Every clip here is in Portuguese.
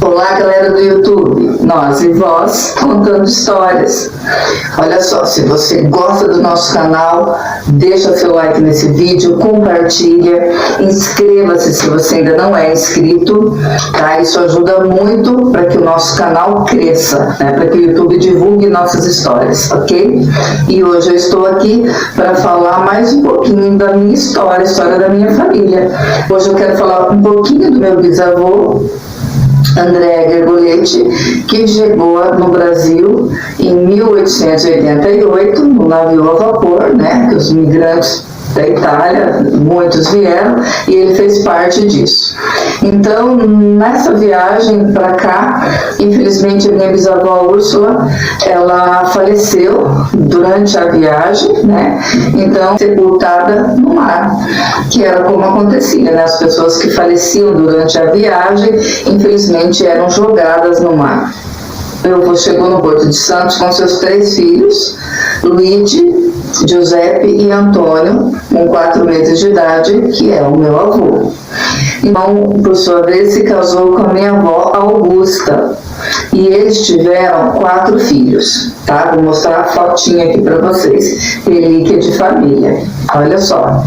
Olá, galera do YouTube, nós e vós contando histórias. Olha só, se você gosta do nosso canal, deixa seu like nesse vídeo, compartilha, inscreva-se se você ainda não é inscrito, tá? Isso ajuda muito para que o nosso canal cresça, né? Para que o YouTube divulgue nossas histórias, ok? E hoje eu estou aqui para falar mais um pouquinho da minha história, a história da minha família. Hoje eu quero falar um pouquinho do meu bisavô, André Gergoletti, que chegou no Brasil em 1888, no navio a vapor, né, que os migrantes da Itália, muitos vieram, e ele fez parte disso. Então, nessa viagem para cá, infelizmente a minha bisavó Úrsula, ela faleceu durante a viagem, né? Então, sepultada no mar, que era como acontecia, né? As pessoas que faleciam durante a viagem, infelizmente, eram jogadas no mar. Meu avô chegou no Porto de Santos com seus 3 filhos, Luigi, Giuseppe e Antônio, com 4 meses de idade, que é o meu avô. Então, por sua vez, se casou com a minha avó Augusta. E eles tiveram 4 filhos, tá? Vou mostrar a fotinha aqui para vocês. Relíquia de família. Olha só.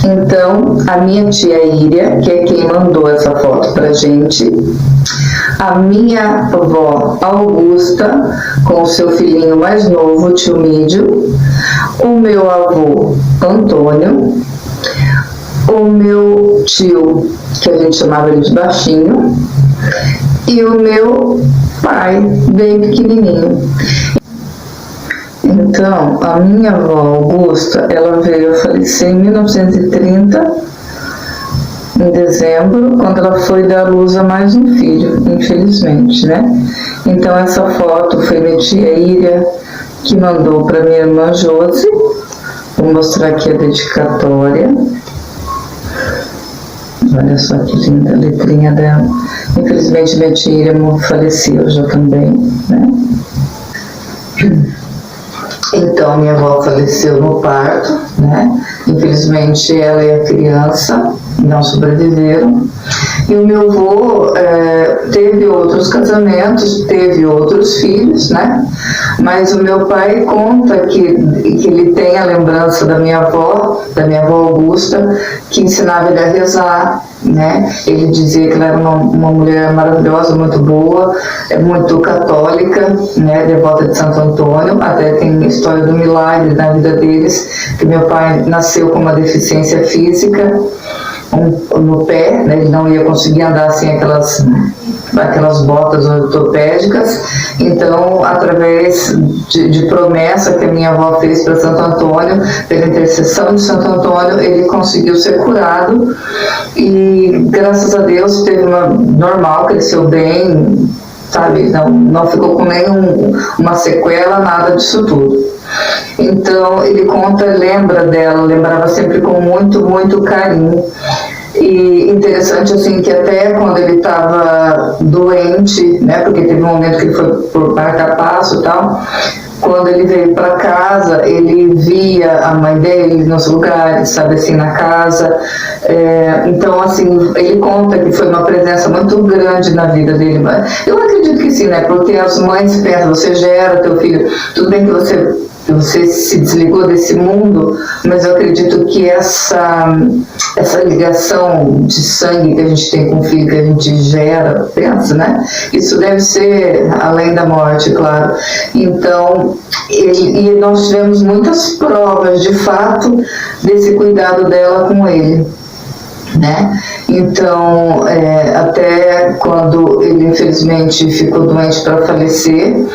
Então, a minha tia Íria, que é quem mandou essa foto pra gente, a minha avó Augusta, com o seu filhinho mais novo, tio Mídio, o meu avô Antônio, o meu tio, que a gente chamava ele de baixinho, e o meu pai, bem pequenininho. Então, a minha avó Augusta, ela veio a falecer em 1930, em dezembro, quando ela foi dar à luz a mais um filho, infelizmente, né? Então, essa foto foi minha tia Íria, que mandou para minha irmã Josi. Vou mostrar aqui a dedicatória. Olha só que linda a letrinha dela. Infelizmente, minha tia Íria faleceu já também, né? Então, minha avó faleceu no parto, né? Infelizmente, ela e a criança não sobreviveram. E o meu avô teve outros casamentos, teve outros filhos, né? Mas o meu pai conta que ele tem a lembrança da minha avó Augusta, que ensinava ele a rezar, né? Ele dizia que ela era uma mulher maravilhosa, muito boa, muito católica, né? Devota de Santo Antônio. Até tem a história do milagre na vida deles, que meu pai nasceu com uma deficiência física no pé, né? Ele não ia conseguir andar sem aquelas botas ortopédicas. Então, através de promessa que a minha avó fez para Santo Antônio, pela intercessão de Santo Antônio, ele conseguiu ser curado e, graças a Deus, teve normal, cresceu bem, sabe? Não ficou com nenhuma sequela, nada disso tudo. Então, ele conta, lembrava sempre com muito, muito carinho. E interessante, assim, que até quando ele estava doente, né, porque teve um momento que ele foi por marca-passo e tal, quando ele veio para casa, ele via a mãe dele nos lugares, sabe, assim, na casa. Então, assim, ele conta que foi uma presença muito grande na vida dele. Eu acredito que sim, né, porque as mães pensam, você gera teu filho, tudo bem que você se desligou desse mundo, mas eu acredito que essa ligação de sangue que a gente tem com o filho, que a gente gera, pensa, né? Isso deve ser além da morte, claro. Então, e nós tivemos muitas provas, de fato, desse cuidado dela com ele, né? Então, até quando ele infelizmente ficou doente para falecer,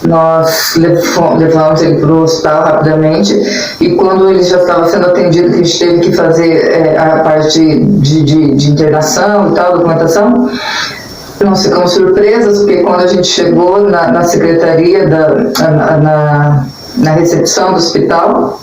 nós levamos ele para o hospital rapidamente, e quando ele já estava sendo atendido, que a gente teve que fazer a parte de internação e tal, documentação, nós ficamos surpresas, porque quando a gente chegou na secretaria, na recepção do hospital,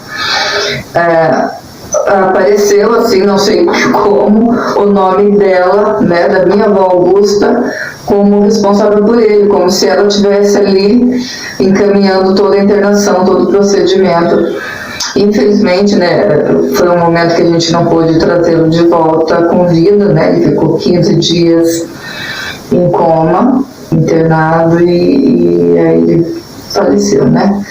apareceu, assim, não sei como, o nome dela, né, da minha avó Augusta, como responsável por ele, como se ela estivesse ali encaminhando toda a internação, todo o procedimento. Infelizmente, né, foi um momento que a gente não pôde trazê-lo de volta com vida, né, ele ficou 15 dias em coma, internado, e aí ele faleceu, né?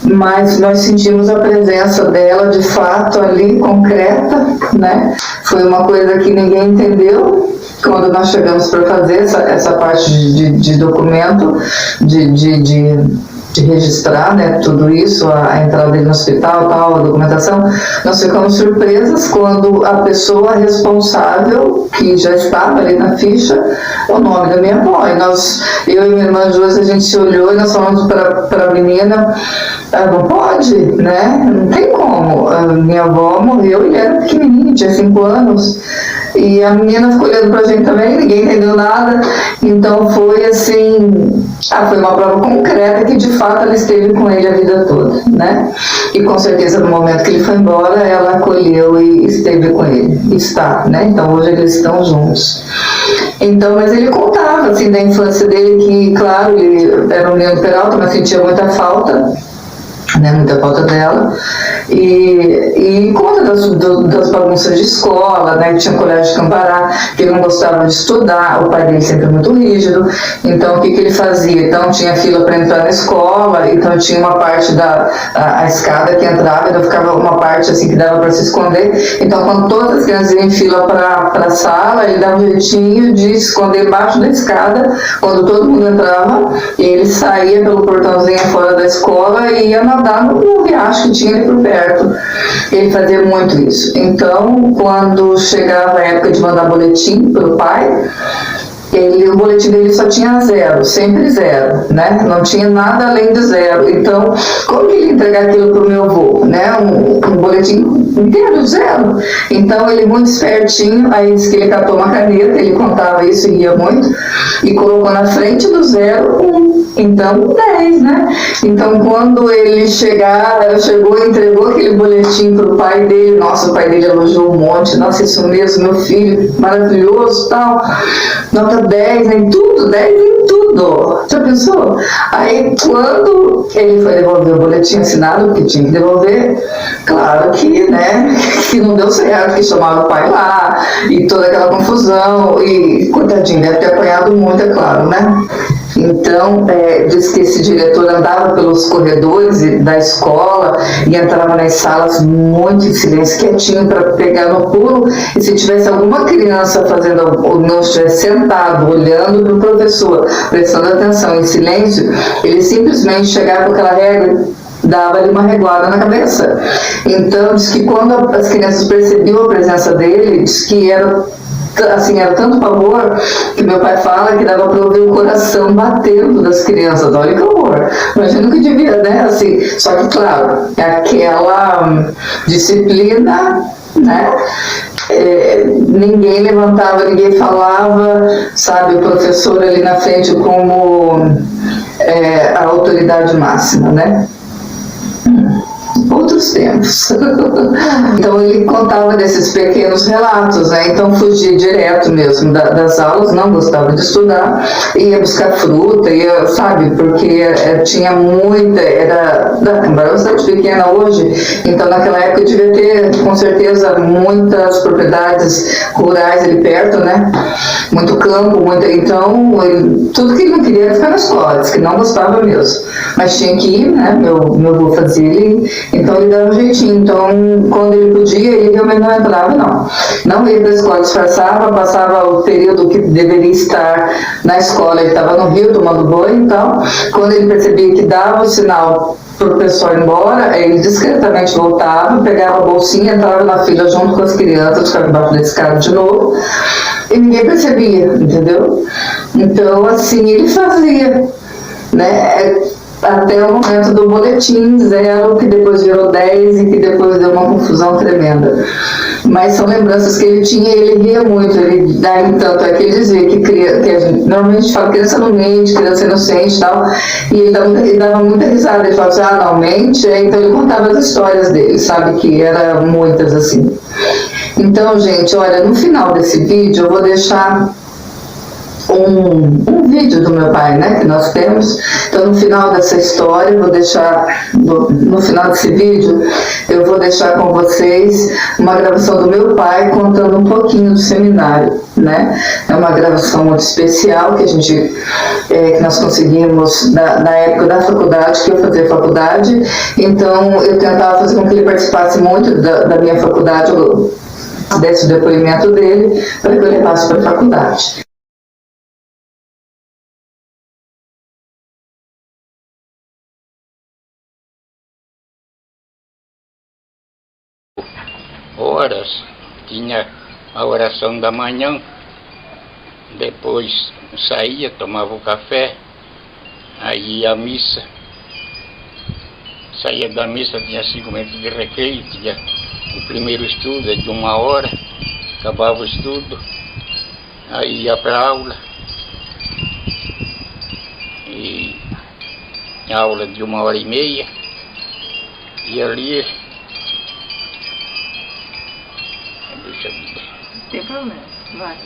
Mas nós sentimos a presença dela de fato ali, concreta, né? Foi uma coisa que ninguém entendeu quando nós chegamos para fazer essa parte de documento, de registrar, né, tudo isso, a entrada dele no hospital, tal, a documentação. Nós ficamos surpresas quando a pessoa responsável, que já estava ali na ficha, o nome da minha avó. E eu e minha irmã Josi, a gente se olhou e nós falamos para a menina, não pode, né? Não tem como. A minha avó morreu e era pequenininha, tinha 5 anos. E a menina ficou olhando pra gente também, ninguém entendeu nada. Então foi assim, foi uma prova concreta que de fato ela esteve com ele a vida toda, né? E com certeza no momento que ele foi embora, ela acolheu e esteve com ele, está, né? Então hoje eles estão juntos. Então, mas ele contava assim da infância dele que, claro, ele era um menino Peralta, mas sentia muita falta, né, muita falta dela, e conta das bagunças de escola, né, que tinha colégio de Cambará, que ele não gostava de estudar, o pai dele sempre muito rígido. Então o que ele fazia? Então tinha fila para entrar na escola, então tinha uma parte a escada que entrava, então ficava uma parte assim que dava para se esconder. Então quando todas as crianças iam em fila para a sala, ele dava um jeitinho de se esconder embaixo da escada quando todo mundo entrava, e ele saía pelo portãozinho fora da escola e ia nadar no riacho que tinha ali por perto. Ele fazia muito isso. Então, quando chegava a época de mandar boletim para o pai, o boletim dele só tinha 0, sempre 0, né? Não tinha nada além de 0. Então, como que ele ia entregar aquilo para o meu avô, né? Um boletim inteiro, 0. Então, ele muito espertinho, aí disse que ele catou uma caneta, ele contava isso e ria muito, e colocou na frente do 0, 1. Então, 10, né? Então, quando ele chegou e entregou aquele boletim para o pai dele, nossa, o pai dele elogiou um monte, nossa, isso mesmo, meu filho, maravilhoso, tal, nota 10 em tudo, 10 em tudo. Já pensou? Aí, quando ele foi devolver o boletim assinado, que tinha que devolver, claro que, né, que não deu certo, que chamava o pai lá, e toda aquela confusão, e, coitadinho, deve ter apanhado muito, é claro, né? Então, diz que esse diretor andava pelos corredores da escola e entrava nas salas muito em silêncio, quietinho, para pegar no pulo, e se tivesse alguma criança fazendo, ou não estivesse sentado, olhando para o professor, prestando atenção em silêncio, ele simplesmente chegava com aquela régua, dava-lhe uma reguada na cabeça. Então, diz que quando as crianças percebiam a presença dele, diz que era tanto pavor que meu pai fala que dava para ouvir o coração batendo das crianças. Olha que horror. Imagina que devia, né? Assim, só que, claro, aquela disciplina, né? Ninguém levantava, ninguém falava, sabe? O professor ali na frente como a autoridade máxima, né? Outros tempos. Então ele contava desses pequenos relatos, né? Então fugia direto mesmo das aulas, não gostava de estudar, ia buscar fruta, sabe, porque tinha muita, era uma cidade pequena hoje, então naquela época devia ter com certeza muitas propriedades rurais ali perto, né? Muito campo, então tudo que ele não queria era ficar na escola, disse que não gostava mesmo, mas tinha que ir, né? Meu avô fazia ele. Então ele dava um jeitinho. Então quando ele podia, ele realmente não entrava, não ia para a escola, disfarçava, passava o período que deveria estar na escola, ele estava no rio tomando banho. Então quando ele percebia que dava o sinal para o pessoal ir embora, ele discretamente voltava, pegava a bolsinha, entrava na fila junto com as crianças, ficava embaixo da escada de novo, e ninguém percebia, entendeu? Então assim ele fazia, né? Até o momento do boletim 0, que depois virou 10 e que depois deu uma confusão tremenda. Mas são lembranças que ele tinha e ele ria muito. Ele daí tanto é que ele dizia que a gente normalmente fala criança não mente, criança inocente e tal, e ele dava muita risada. Ele falava assim, não mente, então ele contava as histórias dele, sabe, que eram muitas assim. Então, gente, olha, no final desse vídeo eu vou deixar um vídeo do meu pai, né, que nós temos. Então, no final dessa história, eu vou deixar, no final desse vídeo, eu vou deixar com vocês uma gravação do meu pai contando um pouquinho do seminário, né? É uma gravação muito especial que que nós conseguimos na época da faculdade, que eu fazia faculdade. Então, eu tentava fazer com que ele participasse muito da minha faculdade, desse depoimento dele, para que eu levasse para a faculdade. Horas, tinha a oração da manhã, depois saía, tomava o café, aí ia à missa. Saía da missa, tinha 5 minutos de recreio, tinha o primeiro estudo de 1 hora, acabava o estudo, aí ia para a aula, e a aula de 1h30, e ali, deixa eu ver. Sem problema,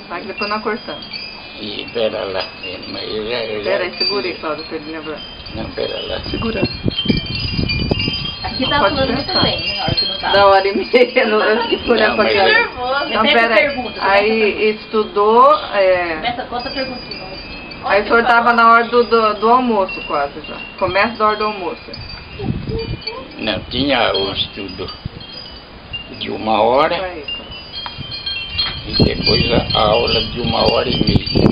vai que depois nós cortamos. E pera lá, Pera aí, segura aí, Cláudio, para ele lembrar. Não, pera lá. Segura. Aqui tá falando muito bem, né, na hora que não tá. Da 1h30, eu fico olhando pra cá. Nervoso. Não, pera aí. Aí estudou, Começa com outra perguntinha. aí o senhor tava na hora do almoço quase já. Começa da hora do almoço. Não, tinha o estudo de 1 hora Aí, e depois a aula de 1h30.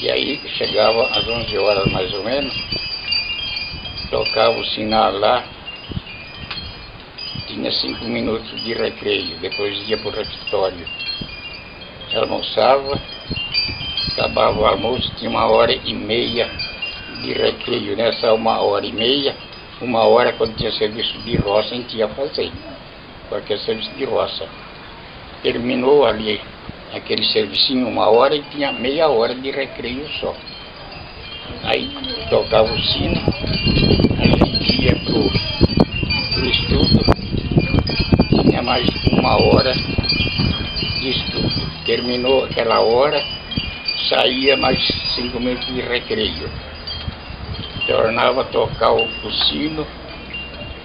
E aí chegava às 11 horas mais ou menos, tocava o sinal lá, tinha 5 minutos de recreio, depois ia para o refeitório. Almoçava, acabava o almoço, tinha 1h30 de recreio. Nessa 1h30, 1 hora quando tinha serviço de roça, a gente ia fazer qualquer serviço de roça. Terminou ali aquele servicinho 1 hora e tinha meia hora de recreio só. Aí tocava o sino, a gente ia pro estudo, tinha mais 1 hora de estudo. Terminou aquela hora, saía mais 5 minutos de recreio. Tornava a tocar o sino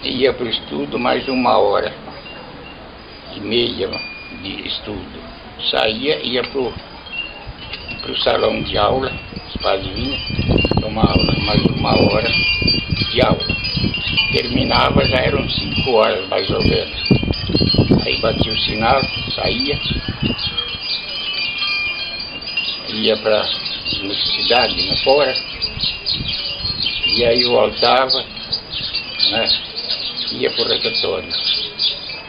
e ia pro estudo mais 1h30 de estudo. Saía, ia pro salão de aula, os pais vinham, tomar aula, mais 1 hora de aula. Terminava, já eram 5 horas mais ou menos. Aí batia o sinal, saía, ia para a universidade, fora, e aí voltava, né, ia para o refeitório,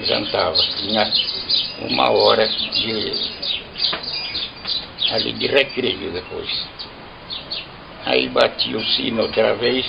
jantava, tinha 1 hora de recreio depois. Aí batia o sino outra vez,